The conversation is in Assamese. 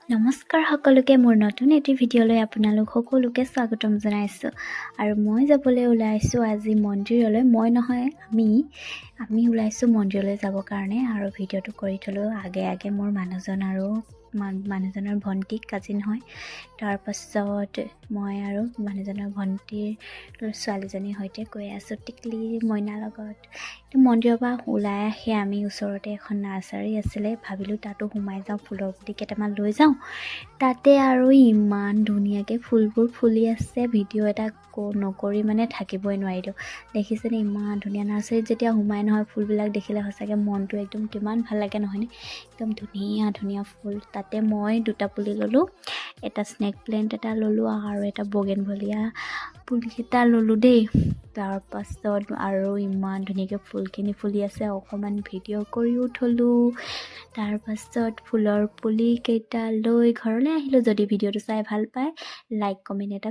নমস্কাৰ সকলোকে মোৰ নতুন এটি ভিডিঅ'লৈ আপোনালোক সকলোকে স্বাগতম জনাইছোঁ আৰু মই যাবলৈ ওলাইছোঁ আজি মন্দিৰলৈ মই নহয় আমি ওলাইছোঁ মন্দিৰলৈ যাব কাৰণে আৰু ভিডিঅ'টো কৰি থলোঁ আগে মোৰ মানুহজনৰ ভণ্টিক কাজিন হয় তাৰপাছত মই আৰু মানুহজনৰ ভণ্টিৰ ছোৱালীজনীৰ সৈতে গৈ আছোঁ টিকলি মইনাৰ লগত মন্দিৰৰ পৰা ওলাই আহি আমি ওচৰতে এখন নাৰ্চাৰী আছিলে ভাবিলোঁ তাতো সোমাই যাওঁ ফুলৰ পুলি কেইটামান লৈ যাওঁ তাতে আৰু ইমান ধুনীয়াকৈ ফুলবোৰ ফুলি আছে ভিডিঅ' এটা নকৰি মানে থাকিবই নোৱাৰিলোঁ দেখিছেনে ইমান ধুনীয়া নাৰ্চাৰীত যেতিয়া সোমাই নহয় ফুলবিলাক দেখিলে সঁচাকৈ মনটো একদম কিমান ভাল লাগে নহয়নে একদম ধুনীয়া ফুল তাতে মই দুটা পুলি ল'লোঁ এটা স্নেক প্লেণ্ট এটা ল'লোঁ আৰু এটা বগেনভেলিয়া পুলি এটা ল'লোঁ দেই তাৰপাছত আৰু ইমান ধুনীয়াকৈ ফুলখিনি ফুলি আছে অকণমান ভিডিঅ' কৰিও থলোঁ তাৰপাছত ফুলৰ পুলি কেইটা লৈ ঘৰলৈ আহিলোঁ যদি ভিডিঅ'টো চাই ভাল পায় লাইক কমেণ্ট এটা